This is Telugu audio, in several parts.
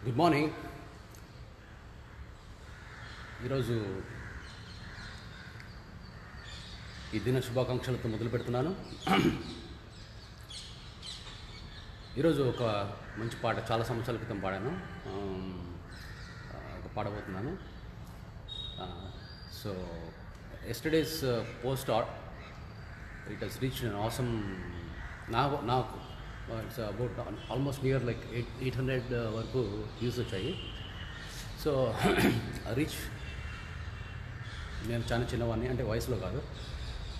Good morning. ఈరోజు ఈ దిన శుభాకాంక్షలతో మొదలు పెడుతున్నాను. ఈరోజు ఒక మంచి పాట చాలా సంవత్సరాల క్రితం పాడాను, ఒక పాడబోతున్నాను. So yesterday's post it has reach an awesome. నాకు it's about almost near like 800 వరకు వ్యూస్ వచ్చాయి. సో రీచ్ నేను చాలా చిన్నవాడిని, అంటే వయసులో కాదు,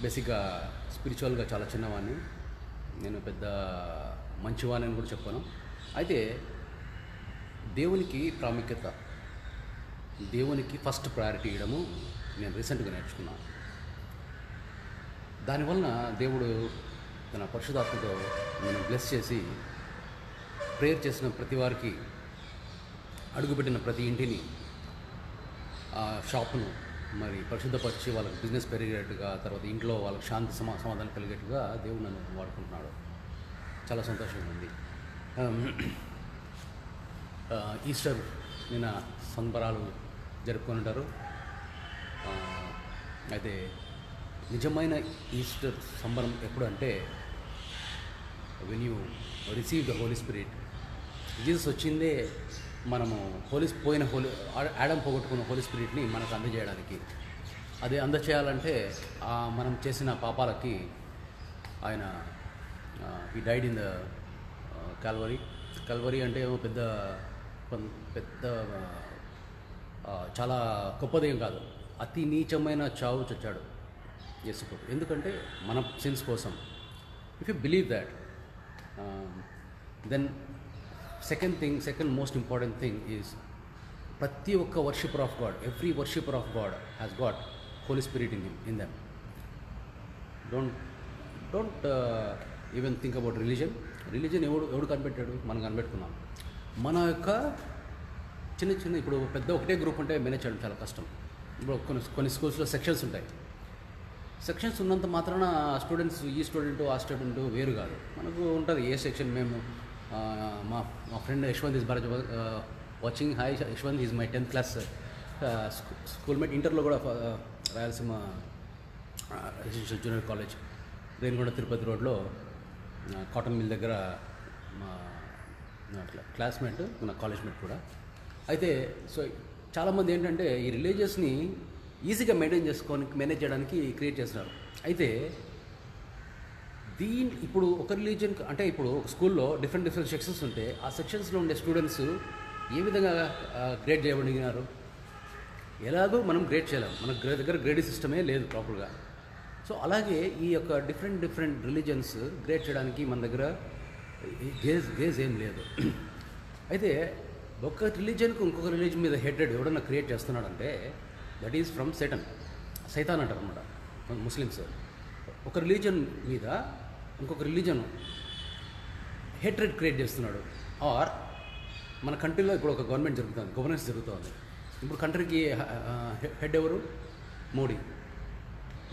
బేసిక్గా స్పిరిచువల్గా చాలా చిన్నవాడిని. నేను పెద్ద మంచివాడిని అని కూడా చెప్పాను. అయితే దేవునికి ప్రాముఖ్యత, దేవునికి ఫస్ట్ ప్రయారిటీ ఇవ్వడము నేను రీసెంట్గా నేర్చుకున్నాను. దానివలన దేవుడు తన పరిశుద్ధాత్మతో నేను బ్లెస్ చేసి ప్రేయర్ చేసిన ప్రతి వారికి, అడుగుపెట్టిన ప్రతి ఇంటిని, షాపును మరి పరిశుద్ధపరిచి వాళ్ళకి బిజినెస్ పెరిగేట్టుగా, తర్వాత ఇంట్లో వాళ్ళకి శాంతి సమాధానం కలిగేట్టుగా దేవుడు నన్ను వాడుకుంటున్నాడు. చాలా సంతోషంగా ఉంది. ఈస్టర్ నిన్న సంబరాలు జరుపుకొని ఉంటారు. అయితే నిజమైన ఈస్టర్ సంబరం ఎప్పుడు అంటే when you receive the holy spirit. Jesus వచ్చిందే మనము యాడమ్ పోగొట్టుకున్న హోలీ స్పిరిట్ని మనకు అందజేయడానికి. అది అందచేయాలంటే మనం చేసిన పాపాలకి ఆయన ఈ డైడ్ ఇన్ ద కల్వరీ అంటే ఏమో పెద్ద చాలా గొప్పదేం కాదు, అతి నీచమైన చావు చచ్చాడు యేసు. ఎందుకంటే మన సిన్స్ కోసం. If you believe that, then second most important thing is ప్రతి ఒక్క worshipper of God, every worshipper of God has got holy spirit in them. Don't even think about religion ఎవడు కనిపెట్టాడు? మనం కనిపెట్టుకున్నాం. మన యొక్క చిన్న ఇప్పుడు పెద్ద ఒకటే గ్రూప్ ఉంటే మేనేజ్ చేయడం చాలా కష్టం. ఇప్పుడు కొన్ని స్కూల్స్లో సెక్షన్స్ ఉంటాయి. సెక్షన్స్ ఉన్నంత మాత్రాన స్టూడెంట్స్ ఈ స్టూడెంట్ ఆ స్టూడెంట్ వేరు కాదు. మనకు ఉంటుంది ఏ సెక్షన్. మేము మా friend Yashwant is Bharat watching. Hi Yashwant, is my 10th class schoolmate. ఇంటర్లో కూడా Rayalaseema residential junior college, Renigunta Tirupati రోడ్లో కాటన్ మిల్ దగ్గర మా క్లాస్మేట్, నా కాలేజ్ మేట్ కూడా. అయితే సో చాలామంది ఏంటంటే ఈ రిలీజియస్ని ఈజీగా మేనేజ్ చేయడానికి క్రియేట్ చేస్తున్నారు. అయితే ఇప్పుడు ఒక రిలీజియన్ అంటే ఇప్పుడు ఒక స్కూల్లో డిఫరెంట్ సెక్షన్స్ ఉంటే ఆ సెక్షన్స్లో ఉండే స్టూడెంట్స్ ఏ విధంగా గ్రేడ్ చేయబడినారు? ఎలాగో మనం గ్రేడ్ చేయలేము, మన దగ్గర గ్రేడింగ్ సిస్టమే లేదు ప్రాపర్గా. సో అలాగే ఈ యొక్క డిఫరెంట్ రిలీజియన్స్ గ్రేడ్ చేయడానికి మన దగ్గర గేజ్ ఏం లేదు. అయితే ఒక రిలీజియన్కి ఇంకొక రిలీజియన్ మీద హేట్రెడ్ ఎవడన్నా క్రియేట్ చేస్తున్నాడంటే దట్ ఈజ్ ఫ్రమ్ సైతాన్ అంటారు అన్నమాట ముస్లిమ్స్. ఒక రిలీజియన్ మీద ఇంకొక రిలీజియన్ హేట్రెడ్ క్రియేట్ చేస్తున్నాడు. ఆర్ మన కంట్రీలో ఇప్పుడు ఒక గవర్నెన్స్ జరుగుతుంది. ఇప్పుడు కంట్రీకి హెడ్ ఎవరు? మోడీ.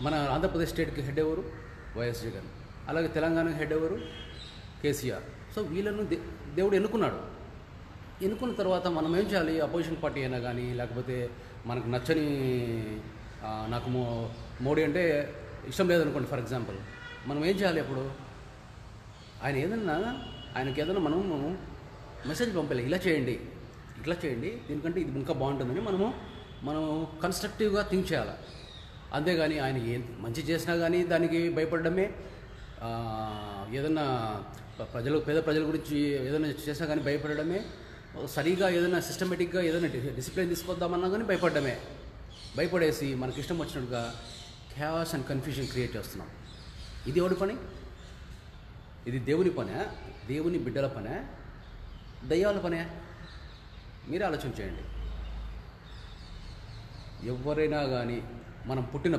మన ఆంధ్రప్రదేశ్ స్టేట్కి హెడ్ ఎవరు? వైఎస్ జగన్. అలాగే తెలంగాణకి హెడ్ ఎవరు? కేసీఆర్. సో వీళ్ళను దేవుడు ఎన్నుకున్న తర్వాత మనం ఏం చేయాలి? అపోజిషన్ పార్టీ అయినా కానీ, లేకపోతే మనకు నచ్చని, నాకు మోడీ అంటే ఇష్టం లేదనుకోండి ఫర్ ఎగ్జాంపుల్, మనం ఏం చేయాలి? అప్పుడు ఆయనకి ఏదైనా మనము మెసేజ్ పంపాలి, ఇట్లా చేయండి, దీనికంటే ఇది ఇంకా బాగుంటుందని మనం కన్స్ట్రక్టివ్గా థింక్ చేయాలి. అంతేగాని ఆయన మంచి చేసినా కానీ దానికి భయపడడమే, ఏదన్నా పేద ప్రజల గురించి ఏదైనా చేసినా కానీ భయపడడమే, సరిగా ఏదైనా సిస్టమేటిక్గా ఏదైనా డిసిప్లిన్ తీసుకొద్దామన్నా కానీ భయపడేసి మనకి ఇష్టం వచ్చినట్టుగా క్యాస్ అండ్ కన్ఫ్యూజన్ క్రియేట్ చేస్తున్నాం. ఇది ఎవడి పని? ఇది దేవుని పనే? దేవుని బిడ్డల పనే? దయ్యాల పనే? మీరే ఆలోచన చేయండి. ఎవరైనా కానీ మనం పుట్టిన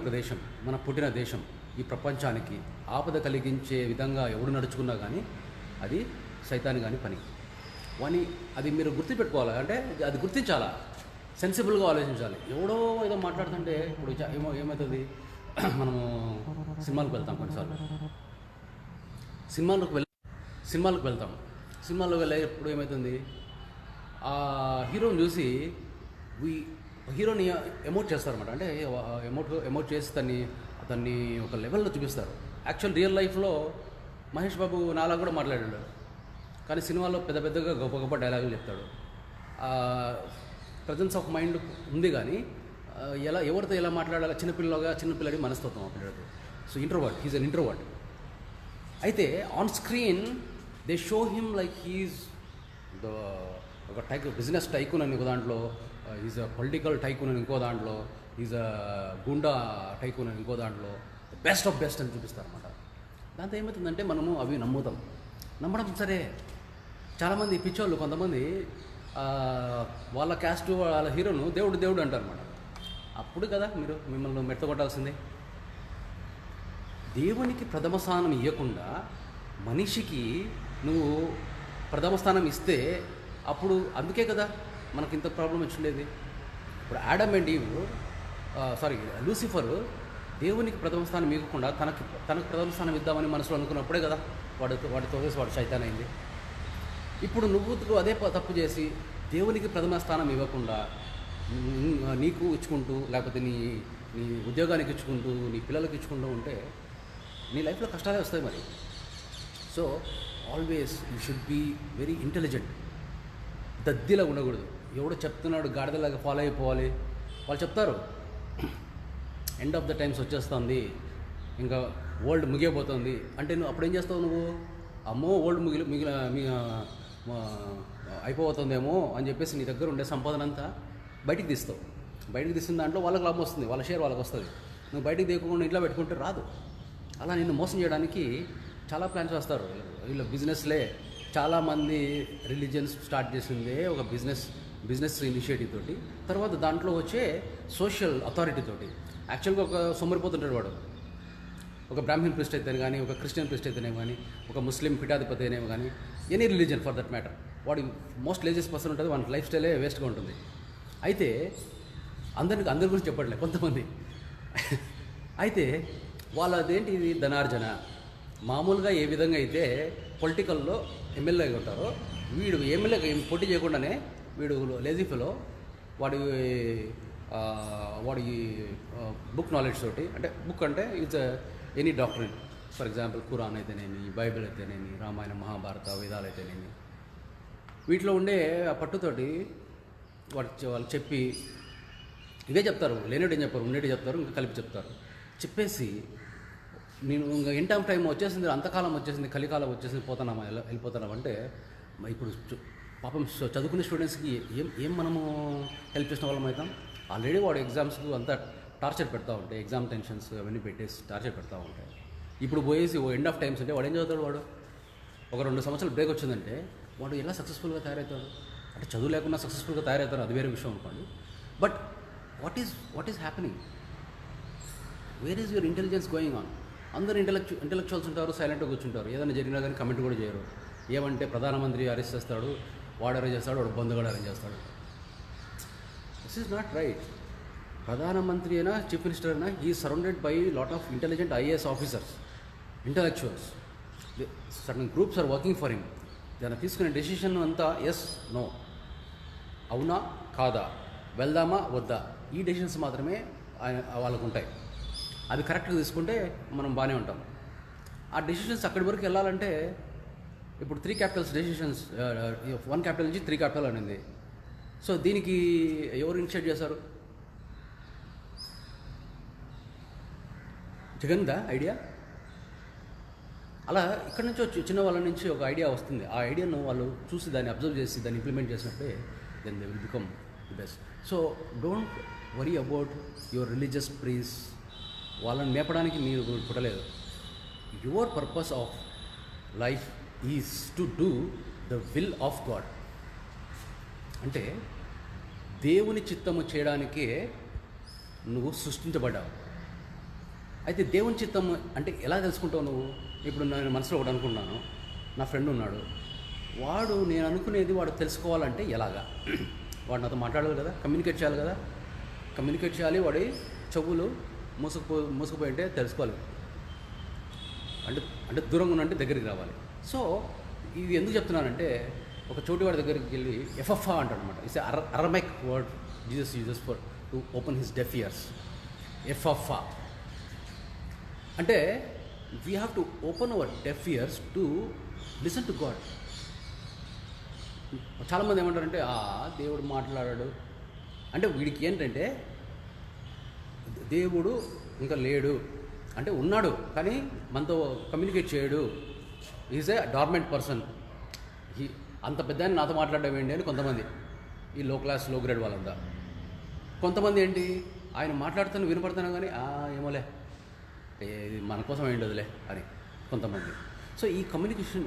దేశం ఈ ప్రపంచానికి ఆపద కలిగించే విధంగా ఎవడు నడుచుకున్నా కానీ అది సైతాన్ కానీ పని. అది మీరు గుర్తుపెట్టుకోవాలి. అంటే అది గుర్తించాలా, సెన్సిబుల్గా ఆలోచించాలి. ఎవడో ఏదో మాట్లాడుతుంటే ఇప్పుడు ఏమవుతుంది? మనము సినిమాలకు వెళ్తాం, కొన్నిసార్లు సినిమాలకు వెళ్తాం. సినిమాలకు వెళ్ళేటప్పుడు ఏమవుతుంది? ఆ హీరోని చూసి హీరోని ఎమోట్ చేస్తారన్నమాట. అంటే ఎమోట్ చేసి అతన్ని ఒక లెవెల్లో చూపిస్తారు. యాక్చువల్ రియల్ లైఫ్లో మహేష్ బాబు నాలా కూడా మాట్లాడాడు, కానీ సినిమాలో పెద్ద పెద్దగా గొప్ప గొప్ప డైలాగులు చెప్తాడు. ప్రజెన్స్ ఆఫ్ మైండ్ ఉంది, కానీ ఎవరితో ఎలా మాట్లాడాలి, చిన్నపిల్లడి మనస్తత్వం ఆ పిల్లడితో. So introvert, he's an introvert. అయితే on screen they show him like he's ఒక బిజినెస్ టైకూన్ అని ఒక దాంట్లో, ఈజ్ అ పొలిటికల్ టైకూన్ అని ఇంకో దాంట్లో, ఈజ్ అ గుండా టైకూన్ అని ఇంకో దాంట్లో, బెస్ట్ ఆఫ్ బెస్ట్ అని చూపిస్తారు అనమాట. దాంతో ఏమవుతుందంటే మనము అవి నమ్మడం సరే. చాలామంది పిచ్చోళ్ళు కొంతమంది వాళ్ళ క్యాస్ట్ వాళ్ళ హీరోను దేవుడు అంటారు అన్నమాట. అప్పుడు కదా మిమ్మల్ని మెత్తగొట్టాల్సిందే. దేవునికి ప్రథమ స్థానం ఇవ్వకుండా మనిషికి నువ్వు ప్రథమ స్థానం ఇస్తే అప్పుడు అందుకే కదా మనకి ఇంత ప్రాబ్లం వచ్చిండేది. ఇప్పుడు ఆడమ్ అండ్ ఈవ్ లూసిఫర్ దేవునికి ప్రథమ స్థానం ఇవ్వకుండా తనకు ప్రథమ స్థానం ఇద్దామని మనసులో అనుకున్నప్పుడే కదా వాడితో వేసి వాడు శైతాన్ అయింది. ఇప్పుడు నువ్వు అదే తప్పు చేసి దేవునికి ప్రథమ స్థానం ఇవ్వకుండా నీకు ఇచ్చుకుంటూ, లేకపోతే నీ ఉద్యోగానికి ఇచ్చుకుంటూ, నీ పిల్లలకి ఇచ్చుకుంటూ ఉంటే నీ లైఫ్లో కష్టాలే వస్తాయి మరి. So always you should be very intelligent. దద్దిలా ఉండకూడదు. ఎవడో చెప్తున్నాడు గాడిదలాగా ఫాలో అయిపోవాలి. వాళ్ళు చెప్తారు ఎండ్ ఆఫ్ ద టైమ్స్ వచ్చేస్తుంది, ఇంకా వరల్డ్ ముగియబోతుంది అంటే నువ్వు అప్పుడు ఏం చేస్తావు? నువ్వు అమ్మో వరల్డ్ అయిపోతుందేమో అని చెప్పేసి నీ దగ్గర ఉండే సంపాదన అంతా బయటికి తీస్తావు. బయటికి తీసిన దాంట్లో వాళ్ళకి లాభం వస్తుంది, వాళ్ళ షేర్ వాళ్ళకి వస్తుంది. నువ్వు బయటికి తీయకుండా ఇంట్లో పెట్టుకుంటే రాదు. అలా నిన్ను మోసం చేయడానికి చాలా ప్లాన్స్ వేస్తారు వీళ్ళ బిజినెస్లే. చాలామంది రిలీజియన్స్ స్టార్ట్ చేసిందే ఒక బిజినెస్ ఇనిషియేటివ్ తోటి, తర్వాత దాంట్లో వచ్చే సోషల్ అథారిటీ తోటి. యాక్చువల్గా ఒక సొమ్మరిపోతుంటాడు వాడు. ఒక బ్రాహ్మణ్ ప్రిస్ట్ అయితేనే కానీ, ఒక క్రిస్టియన్ ప్రిస్ట్ అయితేనే కానీ, ఒక ముస్లిం పీఠాధిపతి అయినేమో కానీ, any religion for that matter, వాడి మోస్ట్ లేజియస్ పర్సన్ ఉంటుంది. వాడి లైఫ్ స్టైలే వేస్ట్గా ఉంటుంది. అయితే అందరి గురించి చెప్పట్లే కొంతమంది. అయితే వాళ్ళదేంటి ఇది ధనార్జన. మామూలుగా ఏ విధంగా అయితే పొలిటికల్లో ఎమ్మెల్యేగా ఉంటారో, వీడు ఎమ్మెల్యేగా పోటీ చేయకుండానే వీడు లేజీ ఫెలో వాడి బుక్ నాలెడ్జ్ తోటి, అంటే బుక్ అంటే it's any doctrine, for example Quran అయితేనేమి, బైబిల్ అయితేనేమి, రామాయణం, మహాభారత, వేదాలు అయితేనేమి, వీటిలో ఉండే ఆ పట్టుతోటి వాళ్ళు చెప్పి ఇవే చెప్తారు. లేనేటి ఏం చెప్పారు, ఉండేటి చెప్తారు, ఇంకా కలిపి చెప్తారు. చెప్పేసి నేను ఇంకా ఎండ్ ఆఫ్ టైం వచ్చేసింది, అంతకాలం వచ్చేసింది, కలికాలం వచ్చేసింది, వెళ్ళిపోతున్నామంటే ఇప్పుడు పాపం చదువుకునే స్టూడెంట్స్కి ఏం మనము హెల్ప్ చేసిన వాళ్ళం అవుతాం. ఆల్రెడీ వాడు ఎగ్జామ్స్కు అంతా టార్చర్ పెడతా ఉంటాయి, ఎగ్జామ్ టెన్షన్స్ అవన్నీ పెట్టేసి టార్చర్ పెడతా ఉంటాయి. ఇప్పుడు పోయేసి ఎండ్ ఆఫ్ టైమ్స్ అంటే వాడు ఏం చదువుతాడు? వాడు ఒక 2 సంవత్సరాలు బ్రేక్ వచ్చిందంటే వాడు ఎలా సక్సెస్ఫుల్గా తయారవుతాడు? అంటే చదువు లేకుండా సక్సెస్ఫుల్గా తయారవుతారు, అది వేరే విషయం అనుకోండి. But what is happening? Where is your intelligence going on? అందరూ ఇంటెలెక్చువల్స్ ఉంటారు, సైలెంట్గా కూర్చుంటారు, ఏదైనా జరిగినా కానీ కమెంట్ కూడా చేయరు. ఏమంటే ప్రధానమంత్రి అరెస్ట్ చేస్తాడు, వాడు అరెస్ట్ చేస్తాడు, వాడు బంధుగాడు అరెస్ట్ చేస్తాడు. This is not right. ప్రధానమంత్రి అయినా, చీఫ్ మినిస్టర్ అయినా, he is surrounded by lot of intelligent IAS officers, intellectuals. Certain groups are working for him. దాన్ని తీసుకునే డెసిషన్ అంతా ఎస్, నో, అవునా కాదా, వెళ్దామా వద్దా, ఈ డెసిషన్స్ మాత్రమే వాళ్ళకు ఉంటాయి. అది కరెక్ట్గా తీసుకుంటే మనం బాగానే ఉంటాం. ఆ డెసిషన్స్ అక్కడి వరకు వెళ్ళాలంటే ఇప్పుడు 3 క్యాపిటల్స్ డెసిషన్స్, 1 క్యాపిటల్ నుంచి 3 క్యాపిటల్ అనేది. సో దీనికి ఎవరు ఇనిషియేట్ చేశారు? జగన్దా ఐడియా? అలా ఇక్కడి నుంచి చిన్న వాళ్ళ నుంచి ఒక ఐడియా వస్తుంది. ఆ ఐడియాను వాళ్ళు చూసి దాన్ని అబ్జర్వ్ చేసి దాన్ని ఇంప్లిమెంట్ చేసినప్పుడే then they will become the best. So don't worry about your religious priests. వాళ్ళని మేపడానికి మీరు పుట్టలేదు. Your purpose of life is to do the will of God. అంటే దేవుని చిత్తము చేయడానికే నువ్వు సృష్టించబడ్డావు. అయితే దేవుని చిత్తం అంటే ఎలా తెలుసుకుంటావు నువ్వు? ఇప్పుడు నేను మనసులో ఒకటి అనుకున్నాను, నా ఫ్రెండ్ ఉన్నాడు, వాడు నేను అనుకునేది వాడు తెలుసుకోవాలంటే ఎలాగా? వాడు నాతో మాట్లాడాలి కదా, కమ్యూనికేట్ చేయాలి కదా, కమ్యూనికేట్ చేయాలి. వాడి చెవులు మూసుకుపోయి అంటే తెలుసుకోవాలి, అంటే దూరంగా ఉన్నంటే దగ్గరికి రావాలి. సో ఇది ఎందుకు చెప్తున్నానంటే ఒక చోటివాడి దగ్గరికి వెళ్ళి ఎఫ్ఎఫ్ఆ అంటాడు అనమాట. It's Aramaic word Jesus uses for to open his deaf ears. ఎఫ్ఎఫ్ఆ అంటే we have to open our deaf ears to listen to God. చాలామంది ఏమంటారంటే దేవుడు మాట్లాడాడు అంటే వీడికి ఏంటంటే దేవుడు ఇంకా లేడు అంటే ఉన్నాడు కానీ మనతో కమ్యూనికేట్ చేయడు. Is a dormant person. అంత పెద్ద ఆయన నాతో మాట్లాడడం ఏంటి అని కొంతమంది, ఈ లో క్లాస్ లో గ్రేడ్ వాళ్ళంతా. కొంతమంది ఏంటి ఆయన మాట్లాడుతాను వినపడతాను కానీ ఏమోలే ఇది మన కోసం ఏంటదిలే అని కొంతమంది. సో ఈ కమ్యూనికేషన్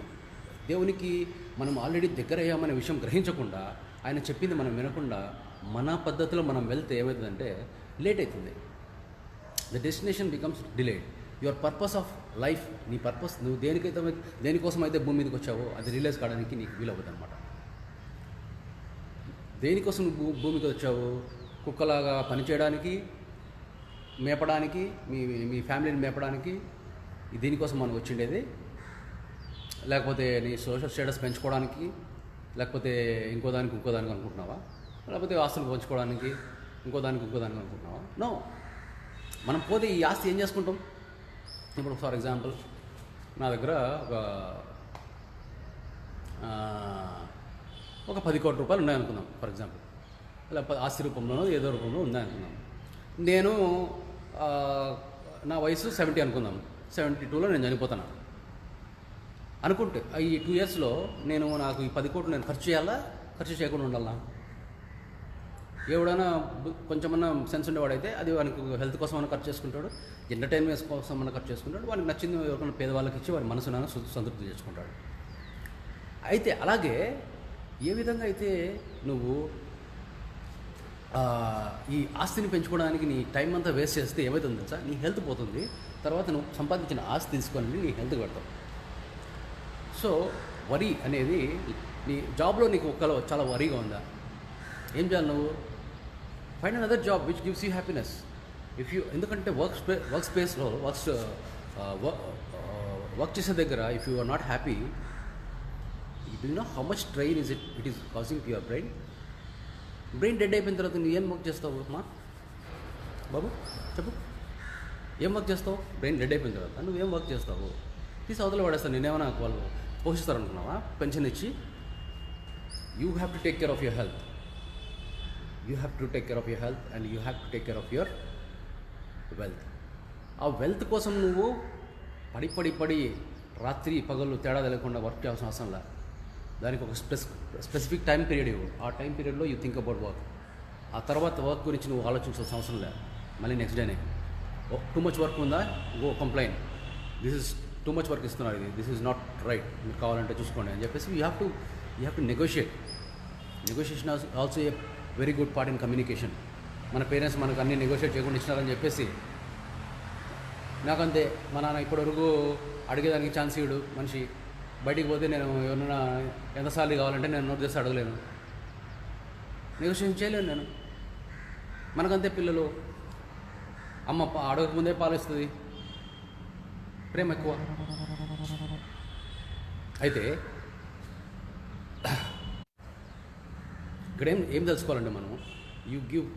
దేవునికి మనం ఆల్రెడీ దగ్గర అయ్యామనే విషయం గ్రహించకుండా ఆయన చెప్పింది మనం వినకుండా మన పద్ధతిలో మనం వెళ్తే ఏమవుతుందంటే లేట్ అవుతుంది. The destination becomes delayed. Your purpose of life, నీ పర్పస్ నువ్వు దేనికోసం అయితే భూమి మీదకి వచ్చావో అది రియలైజ్ కావడానికి నీకు వీలవుతుంది అనమాట. దేనికోసం నువ్వు భూమికి వచ్చావు? కుక్కలాగా పనిచేయడానికి, మేపడానికి, మీ ఫ్యామిలీని మేపడానికి దీనికోసం మనం వచ్చిండేది, లేకపోతే నీ సోషల్ స్టేటస్ పెంచుకోవడానికి, లేకపోతే ఇంకోదానికి అనుకుంటున్నావా? లేకపోతే ఆస్తులు పంచుకోవడానికి ఇంకోదానికి అనుకుంటున్నావా? నో. మనం పోతే ఈ ఆస్తి ఏం చేసుకుంటాం? ఇప్పుడు ఫర్ ఎగ్జాంపుల్ నా దగ్గర ఒక 10 కోట్ల రూపాయలు ఉన్నాయనుకుందాం ఫర్ ఎగ్జాంపుల్, లేకపోతే ఆస్తి రూపంలోనో ఏదో రూపంలో ఉందనుకుందాం. నేను నా వయసు 70 అనుకుందాం, 72లో నేను చనిపోతాను అనుకుంటే ఈ 2 ఇయర్స్లో నాకు ఈ 10 కోట్లు నేను ఖర్చు చేయాలా, ఖర్చు చేయకుండా ఉండాలా? ఎవడైనా కొంచెమన్నా సెన్స్ ఉండేవాడైతే అది వానికి హెల్త్ కోసం అన్న ఖర్చు చేసుకుంటాడు, ఎంటర్టైన్మెంట్ కోసం అన్న ఖర్చు చేసుకుంటాడు, వానికి నచ్చింది ఎవరికైనా పేదవాళ్ళకి ఇచ్చి వారి మనసున సంతృప్తి చేసుకుంటాడు. అయితే అలాగే ఏ విధంగా అయితే నువ్వు ఈ ఆస్తిని పెంచుకోవడానికి నీ టైం అంతా వేస్ట్ చేస్తే ఏమవుతుంది తెలుసా? నీ హెల్త్ పోతుంది. తర్వాత నువ్వు సంపాదించిన ఆస్తి తీసుకొని నీ హెల్త్ పెడతావు. సో వరి అనేది నీ జాబ్లో నీకు చాలా వరీగా ఉందా? ఏం చేయాలి నువ్వు? Find another job which gives you happiness. ఎందుకంటే వర్క్ స్పేస్లో వర్క్ చేసే దగ్గర if you are not happy, you know how much strain it is causing to your brain. Brain dead అయిపోయిన తర్వాత నువ్వు ఏం వర్క్ చేస్తావు బాబు చెప్పు? ఏం వర్క్ చేస్తావు? బ్రెయిన్ డెడ్ అయిపోయిన తర్వాత నువ్వేం వర్క్ చేస్తావు? తీసి అవతల పడేస్తాను. నేనేమన్నా వాళ్ళు పోషిస్తారనుకున్నావా పెన్షన్ ఇచ్చి? You have to take care of your health. You have to take care of your health and you have to take care of your wealth. ఆ వెల్త్ కోసం నువ్వు పడి రాత్రి పగలు తేడా తెలియకుండా వర్క్ చేయాల్సిన అవసరం లేదు. దానికి ఒక స్పెసిఫిక్ టైం పీరియడ్ ఇవ్వు. ఆ టైం పీరియడ్లో యూ థింక్ అబౌట్ వర్క్. ఆ తర్వాత వర్క్ గురించి నువ్వు ఆలోచించాల్సిన అవసరం లేదు. మళ్ళీ నెక్స్ట్ డేనే టూ మచ్ వర్క్ ఉందా, go complaint, this is too much work ఇస్తున్నారు, దిస్ ఈజ్ నాట్ రైట్, మీరు కావాలంటే చూసుకోండి అని చెప్పేసి you have to negotiate. Negotiation also a very good part in communication. మన పేరెంట్స్ మనకు అన్నీ నెగోషియేట్ చేయకుండా ఇచ్చినారని చెప్పేసి నాకంతే మా నాన్న ఇప్పటివరకు అడిగేదానికి ఛాన్స్ ఇవ్వడు మనిషి. బయటికి పోతే నేను ఎవరైనా ఎంత సాలరీ కావాలంటే నేను నోట్ చేసి అడగలేను, నెగోషియేషన్ చేయలేను నేను. మనకంతే పిల్లలు, అమ్మ అడగకముందే పాలిస్తుంది, ప్రేమ ఎక్కువ. అయితే ఇక్కడ ఏం తెలుసుకోవాలంటే మనం you give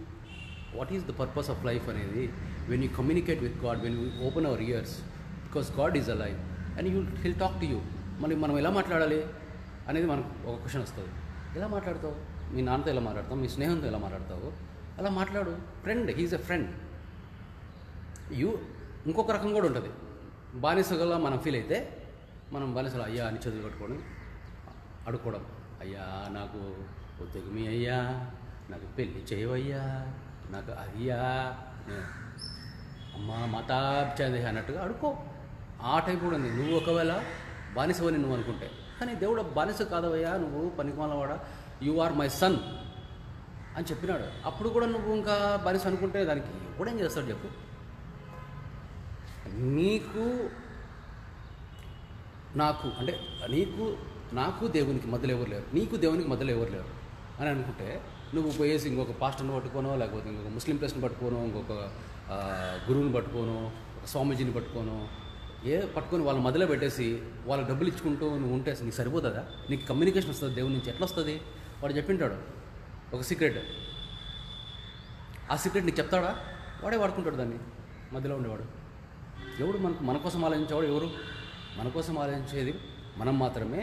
what is the purpose of life అనేది when you communicate with God, when you open our ears, because God is alive and he'll talk to you. మనం ఎలా మాట్లాడాలి అనేది మనకు ఒక క్వశ్చన్ వస్తుంది. ఎలా మాట్లాడతావు? మీ నాన్నతో ఎలా మాట్లాడతావు? మీ స్నేహంతో ఎలా మాట్లాడతావు? అలా మాట్లాడు. Friend, he's a friend. ఇంకొక రకం కూడా ఉంటుంది. బానిసగా మనం ఫీల్ అయితే మనం బానిసలు అయ్యా అని చదువు కట్టుకోవడం, అడుక్కోవడం, అయ్యా నాకు ఉద్యోగమి అయ్యా, నాకు పెళ్ళి చేయవయ్యా, నాకు అయ్యా, అమ్మ మాతా చందే అన్నట్టుగా అడుక్కో. ఆ టైప్ కూడా ఉంది. నువ్వు ఒకవేళ బానిసవని నువ్వు అనుకుంటే, కానీ దేవుడు బానిస కాదవయ్యా, నువ్వు పనికిమాలవాడా, యు ఆర్ మై సన్ అని చెప్పినాడు. అప్పుడు కూడా నువ్వు ఇంకా బానిస అనుకుంటే దానికి ఎప్పుడేం చేస్తాడు చెప్పు? నాకు దేవునికి మధ్యలో ఎవరు లేరు, నీకు దేవునికి మధ్యలో ఎవరు లేరు అని అనుకుంటే నువ్వు పోయేసి ఇంకొక పాస్టర్ని పట్టుకోనో, లేకపోతే ఇంకొక ముస్లిం ప్లేస్ని పట్టుకోనో, ఇంకొక గురువుని పట్టుకోనో, ఒక స్వామీజీని పట్టుకోనో, పట్టుకొని వాళ్ళ మధ్యలో పెట్టేసి వాళ్ళకి డబ్బులు ఇచ్చుకుంటూ నువ్వు ఉంటే నీకు సరిపోతుందా? నీకు కమ్యూనికేషన్ వస్తుంది దేవుడి నుంచి? ఎట్లా వస్తుంది? వాడు చెప్పింటాడు ఒక సీక్రెట్, ఆ సీక్రెట్ నీకు చెప్తాడా? వాడే వాడుకుంటాడు దాన్ని, మధ్యలో ఉండేవాడు. ఎవడు మన కోసం ఆలోచించేవాడు ఎవరు? మన కోసం ఆలోచించేది మనం మాత్రమే.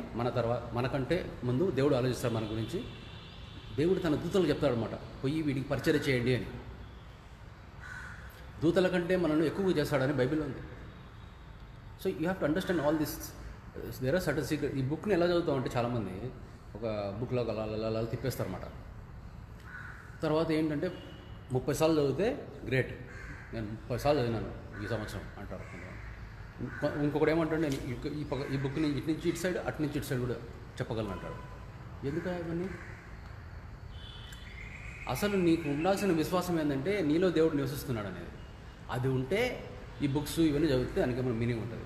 మనకంటే ముందు దేవుడు ఆలోచిస్తాడు మన గురించి. దేవుడు తన దూతలకు చెప్తాడు అనమాట, పోయి వీడికి పరిచర్య చేయండి అని. దూతల కంటే మనల్ని ఎక్కువ చేస్తాడని బైబిల్లో ఉంది. So you have to understand all this. There are certain secret. ఈ బుక్ని ఎలా చదువుతామంటే చాలామంది ఒక బుక్లో అలా తిప్పేస్తారన్నమాట. తర్వాత ఏంటంటే 30 సార్లు చదివితే గ్రేట్, నేను 30 సార్లు చదివినాను ఈ సంవత్సరం అంటారు. ఇంకొకటి ఏమంటాడు, నేను ఈ బుక్ని ఇటు నుంచి ఇటు సైడ్, అటు నుంచి ఇటు సైడ్ కూడా చెప్పగలను అంటాడు. ఎందుకు ఇవన్నీ? అసలు నీకు ఉండాల్సిన విశ్వాసం ఏంటంటే నీలో దేవుడు నివసిస్తున్నాడు అనేది. అది ఉంటే ఈ బుక్స్ ఇవన్నీ చదివితే దానికి ఏమైనా మీనింగ్ ఉంటుంది.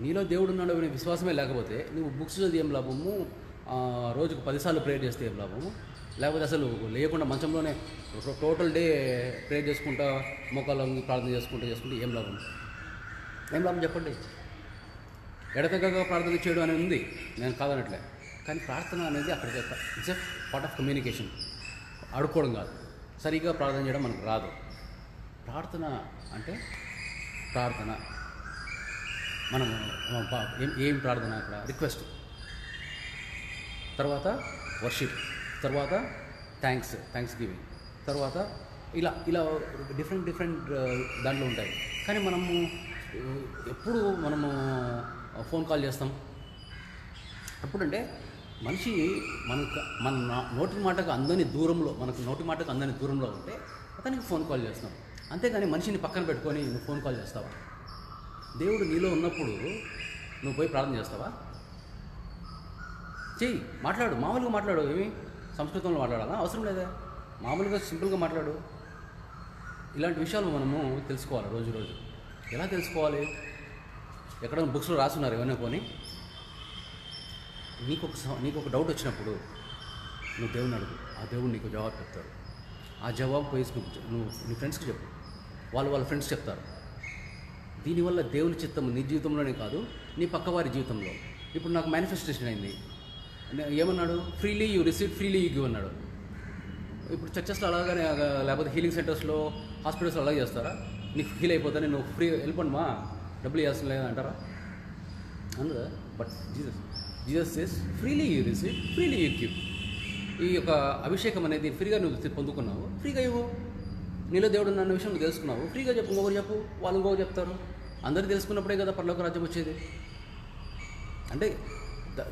నీలో దేవుడు ఉన్నాడు అనే విశ్వాసమే లేకపోతే నువ్వు బుక్స్ చదివి ఏం లాభము, రోజుకు 10 సార్లు ప్రేయర్ చేస్తే ఏం లాభము, లేకపోతే అసలు లేకుండా మంచంలోనే టోటల్ డే ప్రేయర్ చేసుకుంటా మోకాళ్ళ ప్రార్థన చేసుకుంటే ఏం లాభం? ఏం లాభం చెప్పండి? ఎడతెగగా ప్రార్థన చేయడం అనేది ఉంది, నేను కాదనట్లే. కానీ ప్రార్థన అనేది అక్కడికి it's a part of communication. అడుక్కోవడం కాదు, సరిగ్గా ప్రార్థన చేయడం మనకు రాదు. ప్రార్థన అంటే ప్రార్థన మనము ఏం ప్రార్థన? ఇక్కడ రిక్వెస్ట్, తర్వాత వర్షిప్, తర్వాత థ్యాంక్స్ గివింగ్, తర్వాత ఇలా డిఫరెంట్ దాంట్లో ఉంటాయి. కానీ మనము ఎప్పుడు ఫోన్ కాల్ చేస్తాం? ఎప్పుడంటే మనిషి మన నోటి మాటకు అందని దూరంలో ఉంటే అతనికి ఫోన్ కాల్ చేస్తాం. అంతేగాని మనిషిని పక్కన పెట్టుకొని నువ్వు ఫోన్ కాల్ చేస్తావా? దేవుడు నీలో ఉన్నప్పుడు నువ్వు పోయి ప్రార్థన చేస్తావా? చెయ్యి, మాట్లాడు, మామూలుగా మాట్లాడు. ఏమి సంస్కృతంలో మాట్లాడాలా? అవసరం లేదా? మామూలుగా సింపుల్గా మాట్లాడు. ఇలాంటి విషయాలు మనము తెలుసుకోవాలి రోజు. ఎలా తెలుసుకోవాలి? ఎక్కడ బుక్స్లో రాసున్నారు ఏమైనా కొని. నీకు ఒక డౌట్ వచ్చినప్పుడు నువ్వు దేవుని అడుగు, ఆ దేవుడు నీకు జవాబు చెప్తాడు. ఆ జవాబు పోయి నువ్వు నీ ఫ్రెండ్స్కి చెప్పు, వాళ్ళ ఫ్రెండ్స్ చెప్తారు. దీనివల్ల దేవుని చిత్తం నీ జీవితంలోనే కాదు, నీ పక్కవారి జీవితంలో. ఇప్పుడు నాకు మేనిఫెస్టేషన్ అయింది. ఏమన్నాడు? Freely you receive, freely you give అన్నాడు. ఇప్పుడు చర్చెస్లో అలాగానే, లేకపోతే హీలింగ్ సెంటర్స్లో, హాస్పిటల్స్లో అలాగే చేస్తారా? నీకు హీల్ అయిపోతానే నువ్వు ఫ్రీ వెళ్ళిపోండి మా, డబ్బులు ఇవ్వాల్సిన లేదు అంటారా? అన్నదా? But Jesus says freely you receive, freely you give. ఈ యొక్క అభిషేకం అనేది ఫ్రీగా నువ్వు పొందుకున్నావు, ఫ్రీగా ఇవ్వు. నీలో దేవుడు అన్న విషయం నువ్వు తెలుసుకున్నావు, ఫ్రీగా చెప్పు. ఇంకొకరు చెప్పు, వాళ్ళు ఇంకొకరు చెప్తారు. అందరూ తెలుసుకున్నప్పుడే కదా పరలోక రాజ్యం వచ్చేది. అంటే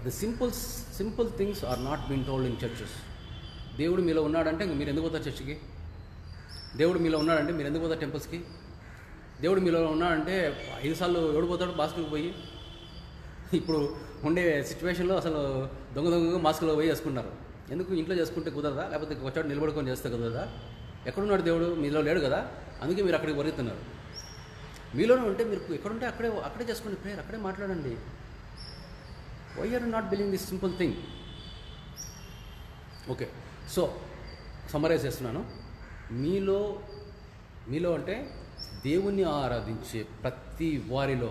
the simple things are not been told in churches. దేవుడు మీలో ఉన్నాడంటే మీరు ఎందుకు పోతారు చర్చికి? దేవుడు మీలో ఉన్నాడంటే మీరు ఎందుకు పోతారు టెంపుల్స్కి? దేవుడు మీలో ఉన్నాడంటే 5 సార్లు ఓడిపోతాడు మాస్కులకు పోయి. ఇప్పుడు ఉండే సిచ్యువేషన్లో అసలు దొంగగా మాస్కులో పోయి చేసుకుంటారు. ఎందుకు? ఇంట్లో చేసుకుంటే కుదరదా? లేకపోతే వచ్చాడు నిలబడుకొని చేస్తే కుదరదా? ఎక్కడున్నాడు దేవుడు? మీలో లేడు కదా, అందుకే మీరు అక్కడికి వరుగుతున్నారు. మీలోనే ఉంటే మీరు ఎక్కడుంటే అక్కడే చేసుకోండి ప్రేయర్, అక్కడే మాట్లాడండి. Why are not believing this simple thing? Okay, so summarise చేస్తున్నాను. మీలో అంటే దేవుని ఆరాధించే ప్రతి వారిలో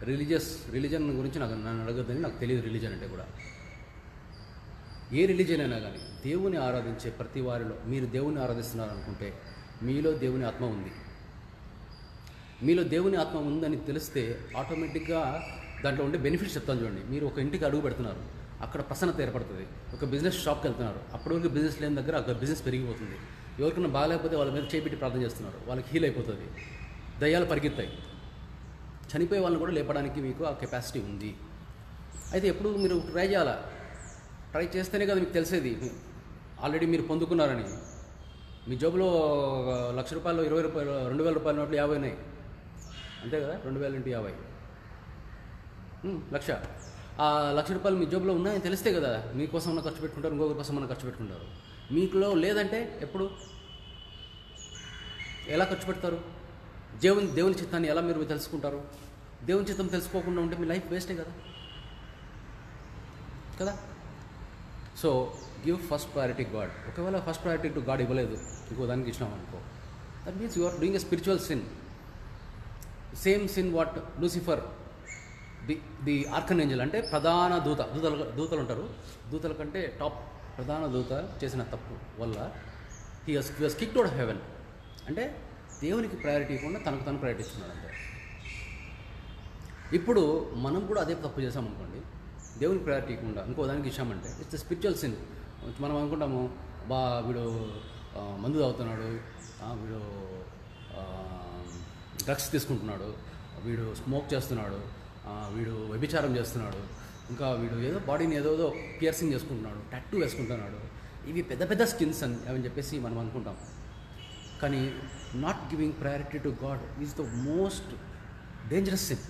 రిలీజన్ గురించి నన్ను అడగద్దని, నాకు తెలియదు రిలీజన్ అంటే కూడా. ఏ రిలీజన్ అయినా కానీ దేవుని ఆరాధించే ప్రతి వారిలో మీరు దేవుని ఆరాధిస్తున్నారనుకుంటే మీలో దేవుని ఆత్మ ఉంది. మీలో దేవుని ఆత్మ ఉందని తెలిస్తే ఆటోమేటిక్గా దాంట్లో ఉండే బెనిఫిట్స్ చెప్తాను చూడండి. మీరు ఒక ఇంటికి అడుగు పెడుతున్నారు, అక్కడ ప్రసన్నత ఏర్పడుతుంది. ఒక బిజినెస్ షాప్కి వెళ్తున్నారు, అప్పటివరకు బిజినెస్ లేని దగ్గర అక్కడ బిజినెస్ పెరిగిపోతుంది. ఎవరికైనా బాగాలేకపోతే వాళ్ళ మీద చేపెట్టి ప్రార్థన చేస్తున్నారు, వాళ్ళకి హీల్ అయిపోతుంది. దయ్యాలు పరిగెత్తాయి. చనిపోయే వాళ్ళని కూడా లేపడానికి మీకు ఆ కెపాసిటీ ఉంది. అయితే ఎప్పుడు మీరు ట్రై చేయాలా? ట్రై చేస్తేనే కదా మీకు తెలిసేది ఆల్రెడీ మీరు పొందుకున్నారని. మీ జోబులో ₹1,00,000, ₹20, ₹2,000 నోట్లు 50 ఉన్నాయి, అంతే కదా? 2,000 × 50 లక్ష. ఆ ₹1,00,000 మీ జోబులో ఉన్నాయని తెలిస్తే కదా మీకోసం ఉన్న ఖర్చు పెట్టుకుంటారు, ఇంకొకరి కోసం ఉన్న ఖర్చు పెట్టుకుంటారు. మీకులో లేదంటే ఎప్పుడు ఎలా ఖర్చు పెడతారు? దేవుని చిత్తాన్ని ఎలా మీరు తెలుసుకుంటారు? దేవుని చిత్తం తెలుసుకోకుండా ఉంటే మీ లైఫ్ వేస్టే కదా. So give first priority God. ఒకవేళ ఫస్ట్ ప్రయారిటీ టు గాడ్ ఇవ్వలేదు, ఇంకో దానికి ఇచ్చినాం అనుకో, that means you are doing a spiritual sin. Same sin what Lucifer the the archangel అంటే ప్రధాన దూతలు ఉంటారు, దూతల కంటే టాప్ ప్రధాన దూత చేసిన తప్పు వల్ల he was kicked out of haven. అంటే దేవునికి ప్రయారిటీ ఇవ్వకుండా తనకు తను ప్రయారిటీ ఇస్తున్నాడు అంతే. ఇప్పుడు మనం కూడా అదే తప్పు చేసామనుకోండి, దేవునికి ప్రయారిటీ ఇవ్వకుండా ఇంకో దానికి ఇచ్చామంటే ఇట్స్ స్పిరిచువల్ సిన్. మనం అనుకుంటాము వీడు మందు తాగుతున్నాడు, వీడు డ్రగ్స్ తీసుకుంటున్నాడు, వీడు స్మోక్ చేస్తున్నాడు, వీడు వ్యభిచారం చేస్తున్నాడు, ఇంకా వీడు ఏదో బాడీని ఏదో పియర్సింగ్ చేసుకుంటున్నాడు, టాటూ వేసుకుంటున్నాడు, ఇవి పెద్ద పెద్ద స్కిన్స్ అని చెప్పేసి మనం అనుకుంటాం. కానీ not giving priority to God is the most dangerous sin.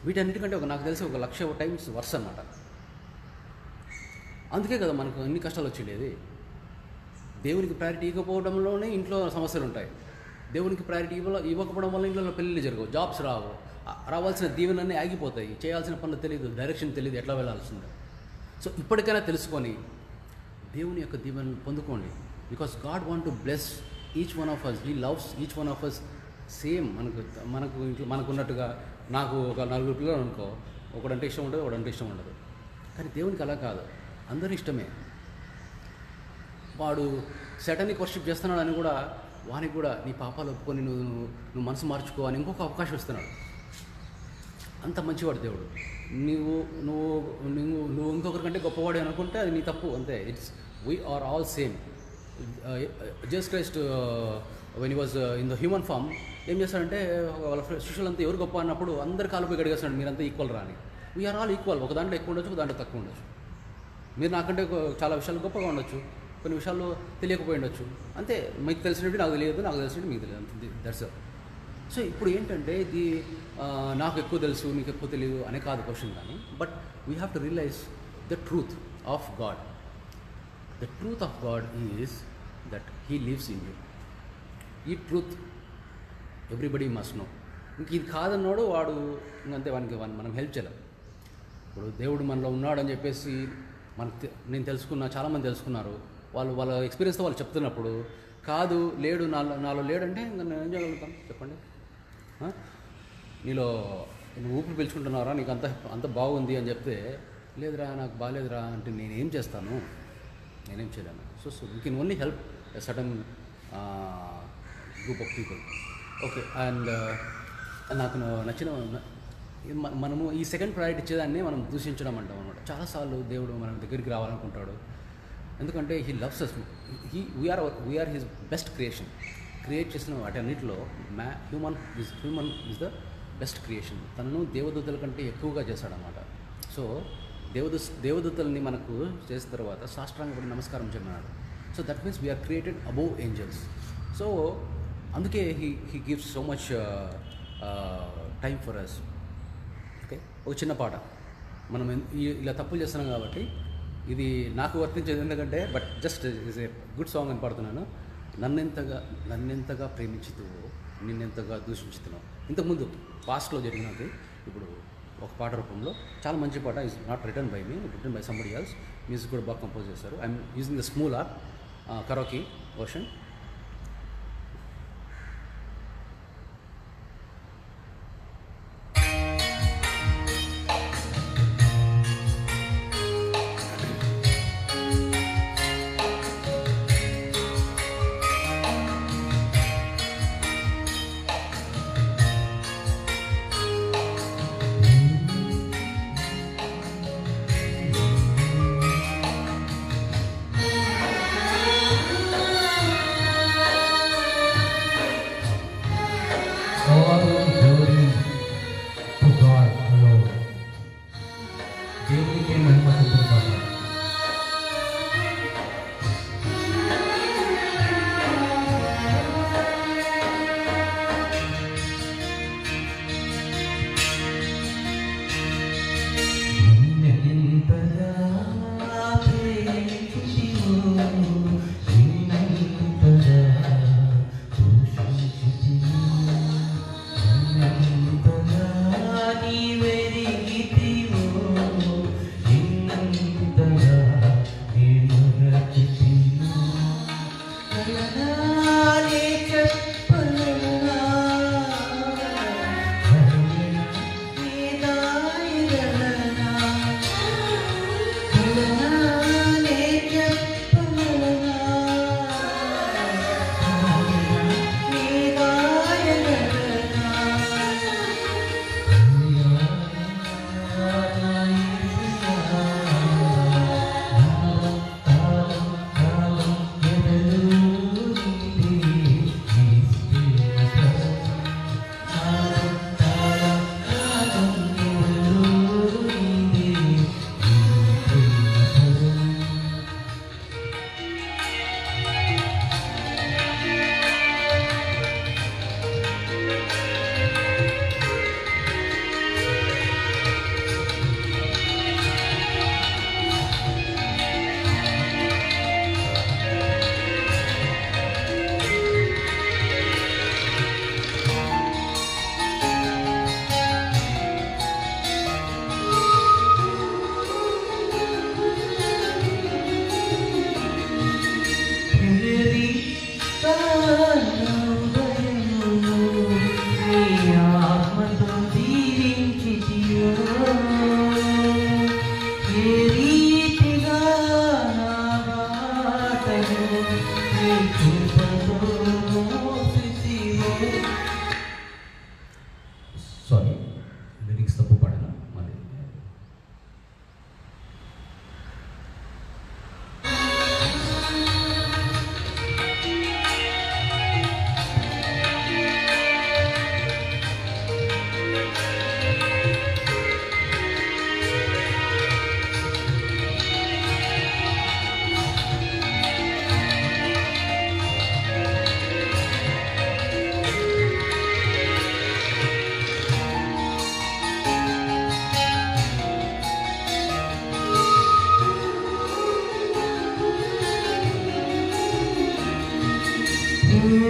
వీటన్నిటికంటే నాకు తెలిసి 1,00,000 టైమ్స్ వర్స్ అన్నమాట. అందుకే కదా మనకు అన్ని కష్టాలు వచ్చిండేది. దేవునికి ప్రయారిటీ ఇవ్వకపోవడంలోనే ఇంట్లో సమస్యలు ఉంటాయి. దేవునికి ప్రయారిటీ ఇవ్వకపోవడం వల్ల ఇంట్లో పెళ్ళిళ్ళు జరగవు, జాబ్స్ రావు, రావాల్సిన దీవెనన్నీ ఆగిపోతాయి, చేయాల్సిన పనులు తెలియదు, డైరెక్షన్ తెలియదు, ఎట్లా వెళ్ళాల్సిందో. సో ఇప్పటికైనా తెలుసుకొని దేవుని యొక్క దీవెనను పొందుకోండి. Because God want to bless each one of us. He loves each one of us same. మనకు ఇంట్లో మనకున్నట్టుగా నాకు ఒక 4 పిల్లలు అనుకో, ఒకడంటే ఇష్టం ఉండదు, ఒకడంటే ఇష్టం ఉండదు. కానీ దేవునికి అలా కాదు, అందరూ ఇష్టమే. వాడు సెటనిక్ వర్షిప్ చేస్తున్నాడు అని కూడా వానికి కూడా నీ పాపాలు ఒప్పుకొని నువ్వు మనసు మార్చుకో అని ఇంకొక అవకాశం ఇస్తున్నాడు. అంత మంచివాడు దేవుడు. నువ్వు నువ్వు నువ్వు నువ్వు ఇంకొకరికంటే గొప్పవాడు అనుకుంటే అది నీ తప్పు అంతే. It's we are all same. Jesus Christ when he was in the human form ఏం చేస్తాడంటే వాళ్ళ శిష్యులంతా ఎవరు గొప్ప అన్నప్పుడు అందరు కాలుపై గడిగేస్తాడు, మీరంతా ఈక్వల్ రాని. We are all equal. ఒక దాంట్లో ఎక్కువ ఉండొచ్చు, ఒక దాంట్లో తక్కువ ఉండొచ్చు. మీరు నాకంటే చాలా విషయాలు గొప్పగా ఉండొచ్చు, కొన్ని విషయాల్లో తెలియకపోయి ఉండొచ్చు. అంతే, మీకు తెలిసినట్టు నాకు తెలియదు, నాకు తెలిసినట్టు మీకు తెలియదు, అంతే. That's all. సో ఇప్పుడు ఏంటంటే ఇది నాకు ఎక్కువ తెలుసు నీకు ఎక్కువ తెలియదు అనే కాదు క్వశ్చన్. కానీ but we have to realise the truth of God. The truth of God is that he lives in you. ఈ ట్రూత్ ఎవ్రీబడి మస్ట్ నో. ఇంక ఇది కాదన్నాడు వాడు ఇంకంతే, వానికి మనం హెల్ప్ చేయలేం. ఇప్పుడు దేవుడు మనలో ఉన్నాడు అని చెప్పేసి నేను తెలుసుకున్నా, చాలామంది తెలుసుకున్నారు, వాళ్ళ ఎక్స్పీరియన్స్తో వాళ్ళు చెప్తున్నప్పుడు కాదు లేడు నాలో లేడంటే ఇంకా నేను ఏం చేయగలుగుతాం చెప్పండి? నీలో నువ్వు ఊపిరి పీల్చుకుంటున్నారా, నీకు అంత బాగుంది అని చెప్తే లేదురా నాకు బాగాలేదురా అంటే నేనేం చేస్తాను? నేనేం చేయలేను. So you can only help a sudden group of people. Okay. And నాకు నచ్చిన మనము ఈ సెకండ్ ప్రయారిటీ ఇచ్చేదాన్ని మనం దూషించడం అంటాం అనమాట. చాలాసార్లు దేవుడు మన దగ్గరికి రావాలనుకుంటాడు, ఎందుకంటే he loves us. We're his best creation. Create చేసిన వాటన్నిటిలో human is the best creation. తనను దేవదూతల కంటే ఎక్కువగా చేశాడనమాట. సో దేవదూతల్ని మనకు చేసిన తర్వాత సాష్టాంగపడి నమస్కారం చేయమన్నాడు. So that means we're created above angels. So అందుకే he gives so much time for us. Okay, ఒక చిన్న పాట. మనం ఇలా తప్పులు చేస్తున్నాం కాబట్టి ఇది నాకు వర్తించేది, ఎందుకంటే but just is a good song అని పాడుతున్నాను. నన్నెంతగా ప్రేమించుతువో నిన్నెంతగా దూషించుతున్నావు. ఇంతకుముందు పాస్ట్లో జరిగినది ఇప్పుడు ఒక పాట రూపంలో చాలా మంచి పాట. Is not return by me, return by somebody else. Music కూడా బాగా కంపోజ్ చేశారు. I'm using the Smule or karaoke version.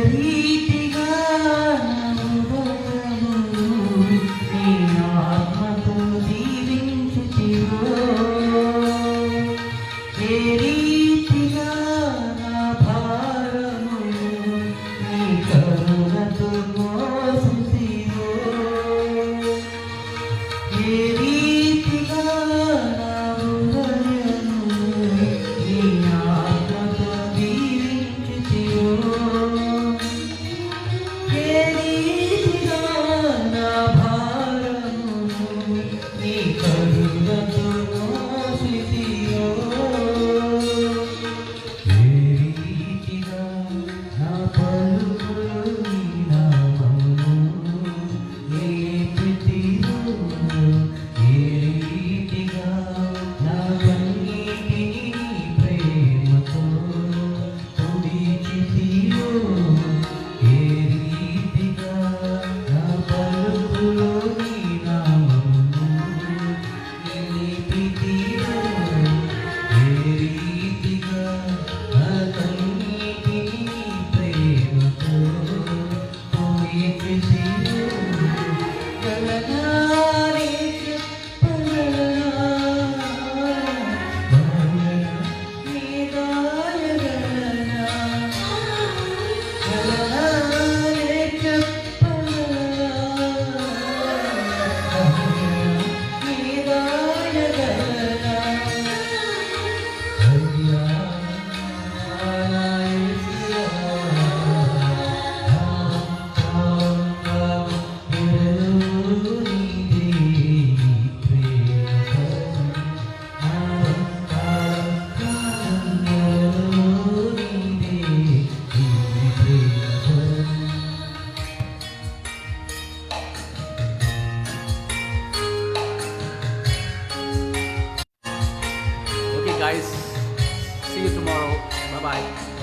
రీతిగా నా హృదయము నీ ఆత్మతో దీవించుతివో, ఏ రీతిగా నా భారము నీ కరుణతో మోసుతివో, ఏ రీతిగా నా హృదయము నీ ఆత్మతో దీవించుతివో, ఏ రీతిగా నా భారము నీ కరుణతో మోసుతివో, ఏ రీతిగా నా పలుకులు నీ నామమును నిలిపితివో, ఏ రీతిగా నా కన్నీటిని ప్రేమతో తుడిచితివో, ఏ రీతిగా నా పలుకులు నీ నామమును నిలిపితివో, ఏ రీతిగా నా కన్నీటిని ప్రేమతో తుడిచితివో, గగనాన్ని చెప్పగలనా, నీ గాయగలనా, గగనాన్ని చెప్పగలనా, నీ గాయగలనా, అయ్యా నా యేసయ్యా, Okay, guys. See you tomorrow. Bye bye.